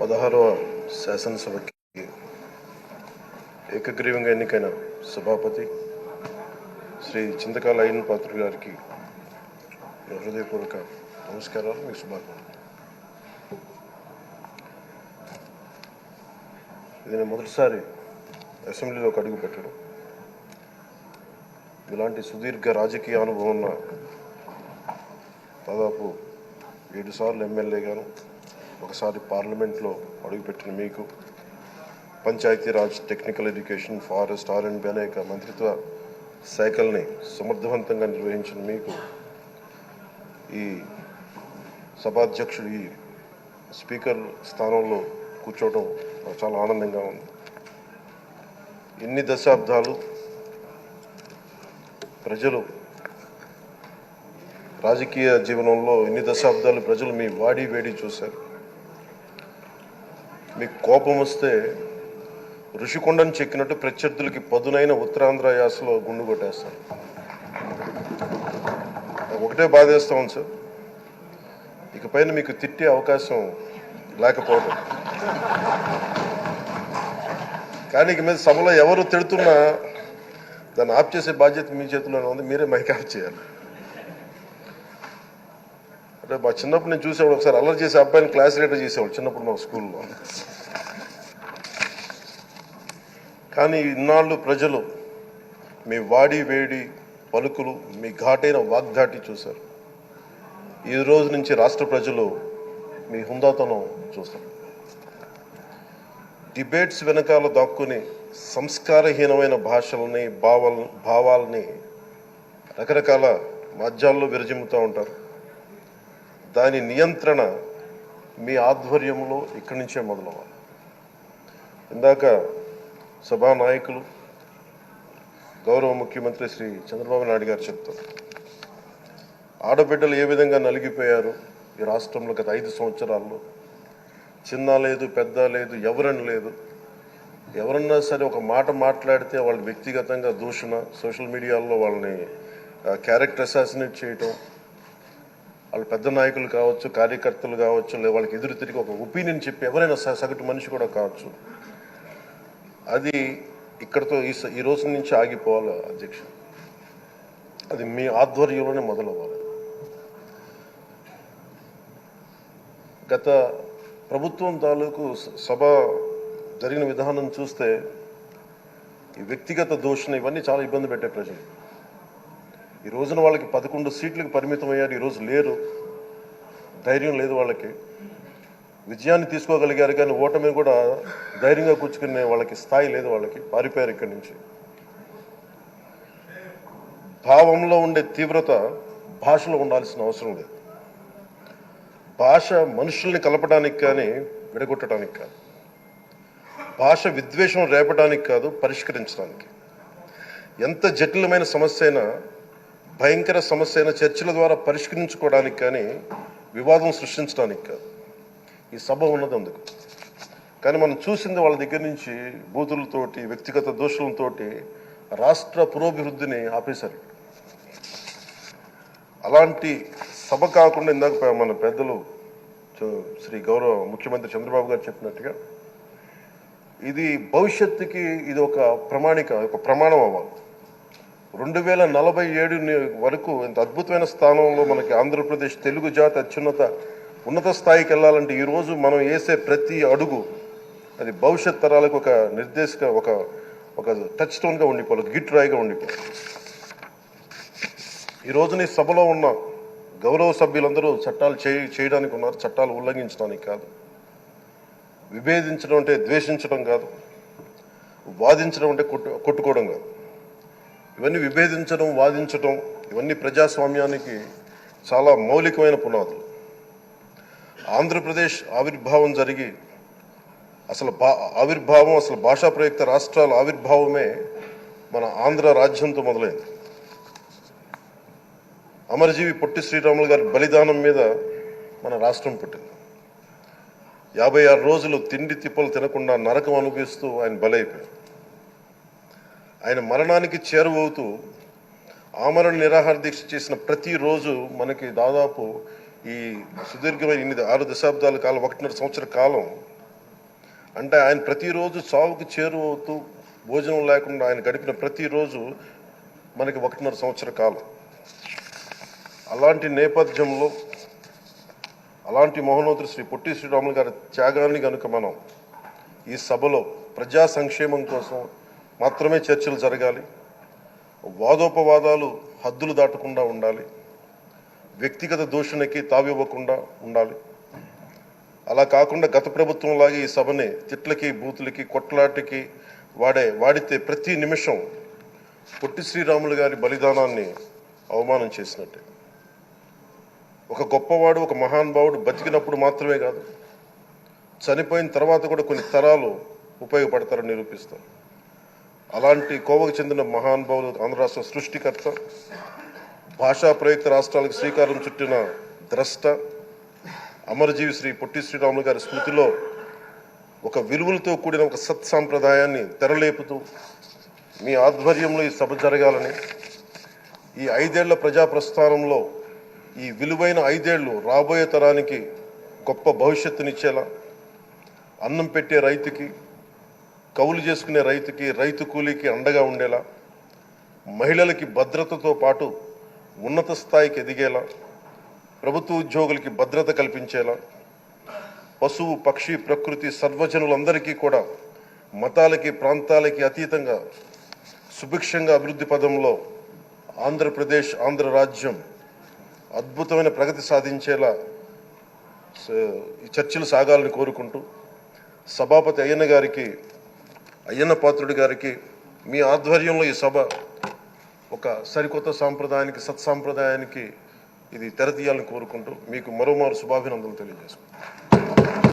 16వ శాసనసభకి ఏకగ్రీవంగా ఎన్నికైన సభాపతి శ్రీ చింతకాయల అయ్యన్న పాత్రుడు గారికి హృదయపూర్వక నమస్కారాలు, మీకు శుభాకాంక్షలు. ఇది నేను మొదటిసారి అసెంబ్లీలోకి అడుగు పెట్టడం. ఇలాంటి సుదీర్ఘ రాజకీయ అనుభవం ఉన్న దాదాపు 7 సార్లు ఎమ్మెల్యేగాను, ఒకసారి పార్లమెంట్లో అడుగుపెట్టిన మీకు, Panchayati Raj, technical education, forest, R&B అనేక మంత్రిత్వ శాఖల్ని సమర్థవంతంగా నిర్వహించిన మీకు ఈ సభాధ్యక్షుడు, ఈ స్పీకర్ స్థానంలో కూర్చోవడం చాలా ఆనందంగా ఉంది. ఇన్ని దశాబ్దాలు ప్రజలు రాజకీయ జీవనంలో ఇన్ని దశాబ్దాలు ప్రజలు మీ వాడి వేడి చూశారు. మీకు కోపం వస్తే ఋషికొండను చెక్కినట్టు ప్రత్యర్థులకి పదునైన ఉత్తరాంధ్ర యాసలో గుండు కొట్టేస్తారు. ఒకటే బాధేస్తాం సార్, ఇకపైన మీకు తిట్టే అవకాశం లేకపోవడం. కానీ ఇక మీద సభలో ఎవరు తిడుతున్నా దాన్ని ఆఫ్ చేసే బాధ్యత మీ చేతిలోనే ఉంది. మీరే మైక్ ఆఫ్ చేయాలి. అంటే మా చిన్నప్పుడు నేను చూసేవాడు, ఒకసారి అల్లరి చేసే అబ్బాయిని క్లాస్ లీడర్ చేసేవాడు చిన్నప్పుడు మా స్కూల్లో. కానీ ఇన్నాళ్ళు ప్రజలు మీ వాడి వేడి పలుకులు, మీ ఘాటైన వాగ్ధాటి చూశారు. ఈ రోజు నుంచి రాష్ట్ర ప్రజలు మీ హుందాతనం చూస్తారు. డిబేట్స్ వెనకాల దాక్కుని సంస్కారహీనమైన భాషల్ని, భావాల్ని రకరకాల మాధ్యాల్లో విరజిమ్ముతూ ఉంటారు. దాని నియంత్రణ మీ ఆధ్వర్యంలో ఇక్కడి నుంచే మొదలవ్వాలి. ఇందాక సభానాయకులు, గౌరవ ముఖ్యమంత్రి శ్రీ చంద్రబాబు నాయుడు గారు చెప్తారు, ఆడబిడ్డలు ఏ విధంగా నలిగిపోయారు ఈ రాష్ట్రంలో గత 5 సంవత్సరాల్లో. చిన్న లేదు, పెద్ద లేదు, ఎవరని లేదు. ఎవరన్నా సరే ఒక మాట మాట్లాడితే వాళ్ళు వ్యక్తిగతంగా దూషణ, సోషల్ మీడియాలో వాళ్ళని క్యారెక్టర్ అసాసినేట్ చేయటం, వాళ్ళు పెద్ద నాయకులు కావచ్చు, కార్యకర్తలు కావచ్చు, లేదా వాళ్ళకి ఎదురు తిరిగి ఒక ఒపీనియన్ చెప్పి ఎవరైనా సగటు మనిషి కూడా కావచ్చు, అది ఇక్కడతో ఈ రోజు నుంచి ఆగిపోవాలి అధ్యక్ష. అది మీ ఆధ్వర్యంలోనే మొదలవ్వాలి. గత ప్రభుత్వం తాలూకు సభ జరిగిన విధానం చూస్తే ఈ వ్యక్తిగత దూషణ ఇవన్నీ చాలా ఇబ్బంది పెట్టే ప్రజలు. ఈ రోజున వాళ్ళకి 11 సీట్లకు పరిమితం అయ్యారు, ఈరోజు లేరు, ధైర్యం లేదు వాళ్ళకి. విజయాన్ని తీసుకోగలిగారు కానీ ఓటమిని కూడా ధైర్యంగా కూర్చుకునే వాళ్ళకి స్థాయి లేదు, వాళ్ళకి పారిపోయారు ఇక్కడి నుంచి. భావంలో ఉండే తీవ్రత భాషలో ఉండాల్సిన అవసరం లేదు. భాష మనుషుల్ని కలపడానికి కానీ విడగొట్టడానికి కాదు. భాష విద్వేషం రేపడానికి కాదు, పరిష్కరించడానికి. ఎంత జటిలమైన సమస్య అయినా, భయంకర సమస్య అయినా చర్చల ద్వారా పరిష్కరించుకోవడానికి కానీ వివాదం సృష్టించడానికి కాదు. ఈ సభ ఉన్నది అందుకు. కానీ మనం చూసింది వాళ్ళ దగ్గర నుంచి బూతులతోటి, వ్యక్తిగత దోషులతోటి రాష్ట్ర పురోభివృద్ధిని ఆపేశారు. అలాంటి సభ కాకుండా ఇందాక మన పెద్దలు శ్రీ గౌరవ ముఖ్యమంత్రి చంద్రబాబు గారు చెప్పినట్టుగా ఇది భవిష్యత్తుకి ఇది ఒక ప్రమాణం అవ్వాలి. 2047 వరకు ఇంత అద్భుతమైన స్థానంలో మనకి ఆంధ్రప్రదేశ్ తెలుగు జాతి ఉన్నత స్థాయికి వెళ్ళాలంటే ఈరోజు మనం వేసే ప్రతి అడుగు అది భవిష్యత్ తరాలకు ఒక నిర్దేశక, ఒక టచ్ స్టోన్గా ఉండిపోవాలి, ఒక గిట్ రాయిగా ఉండిపోవాలి. ఈ రోజున ఈ సభలో ఉన్న గౌరవ సభ్యులందరూ చట్టాలు చేయడానికి ఉన్నారు, చట్టాలు ఉల్లంఘించడానికి కాదు. విభేదించడం అంటే ద్వేషించడం కాదు, వాదించడం అంటే కొట్టుకోవడం కాదు. ఇవన్నీ విభేదించడం, వాదించడం ఇవన్నీ ప్రజాస్వామ్యానికి చాలా మౌలికమైన పునాదులు. ఆంధ్రప్రదేశ్ ఆవిర్భావం జరిగి అసలు భాషా ప్రయుక్త రాష్ట్రాల ఆవిర్భావమే మన ఆంధ్ర రాజ్యంతో మొదలైంది. అమరజీవి పొట్టి శ్రీరాములు గారి బలిదానం మీద మన రాష్ట్రం పుట్టింది. 56 రోజులు తిండి తిప్పలు తినకుండా నరకం అనుభవిస్తూ ఆయన బలైపోయారు. ఆయన మరణానికి చేరువవుతూ ఆమరణ నిరాహార దీక్ష చేసిన ప్రతిరోజు మనకి దాదాపు ఈ సుదీర్ఘమైన 6 దశాబ్దాల కాలం, 1.5 సంవత్సర కాలం అంటే ఆయన ప్రతిరోజు చావుకి చేరువవుతూ భోజనం లేకుండా ఆయన గడిపిన ప్రతిరోజు మనకి 1.5 సంవత్సర కాలం. అలాంటి నేపథ్యంలో అలాంటి మహోన్నతుడు శ్రీ పొట్టి శ్రీరాములు గారి త్యాగాన్ని కనుక మనం ఈ సభలో ప్రజా సంక్షేమం కోసం మాత్రమే చర్చలు జరగాలి, వాదోపవాదాలు హద్దులు దాటకుండా ఉండాలి, వ్యక్తిగత దూషణకి తావివ్వకుండా ఉండాలి. అలా కాకుండా గత ప్రభుత్వంలాగే ఈ సభని తిట్లకి బూతులకి కొట్లాటికి వాడితే ప్రతి నిమిషం పొట్టి శ్రీరాములు గారి బలిదానాన్ని అవమానం చేసినట్టే. ఒక గొప్పవాడు, ఒక మహానుభావుడు బతికినప్పుడు మాత్రమే కాదు, చనిపోయిన తర్వాత కూడా కొన్ని తరాలు ఉపయోగపడతారని నిరూపిస్తారు. అలాంటి కోవకు చెందిన మహానుభావులు ఆంధ్ర రాష్ట్ర సృష్టికర్త, భాషా ప్రయుక్త రాష్ట్రాలకు శ్రీకారం చుట్టిన ద్రష్ట, అమరజీవి శ్రీ పొట్టి శ్రీరాములు గారి స్మృతిలో ఒక విలువలతో కూడిన ఒక సత్సాంప్రదాయాన్ని తెరలేపుతూ మీ ఆధ్వర్యంలో ఈ సభ జరగాలని, ఈ 5 ఏళ్ల ప్రజా ప్రస్థానంలో ఈ విలువైన 5 ఏళ్ళు రాబోయే తరానికి గొప్ప భవిష్యత్తునిచ్చేలా, అన్నం పెట్టే రైతుకి, కౌలు చేసుకునే రైతుకి, రైతు కూలీకి అండగా ఉండేలా, మహిళలకి భద్రతతో పాటు ఉన్నత స్థాయికి ఎదిగేలా, ప్రభుత్వ ఉద్యోగులకి భద్రత కల్పించేలా, పశువు పక్షి ప్రకృతి సర్వజనులందరికీ కూడా మతాలకి ప్రాంతాలకి అతీతంగా సుభిక్షంగా అభివృద్ధి పదంలో ఆంధ్రప్రదేశ్, ఆంధ్ర రాజ్యం అద్భుతమైన ప్రగతి సాధించేలా ఈ చర్చలు సాగాలని కోరుకుంటూ, సభాపతి అయ్యన్న పాత్రుడి గారికి మీ ఆధ్వర్యంలో ఈ సభ ఒక సరికొత్త సాంప్రదాయానికి, సత్సాంప్రదాయానికి ఇది తెరతీయాలని కోరుకుంటూ మీకు మరోమారు శుభాభినందనలు తెలియజేసుకుంటాను.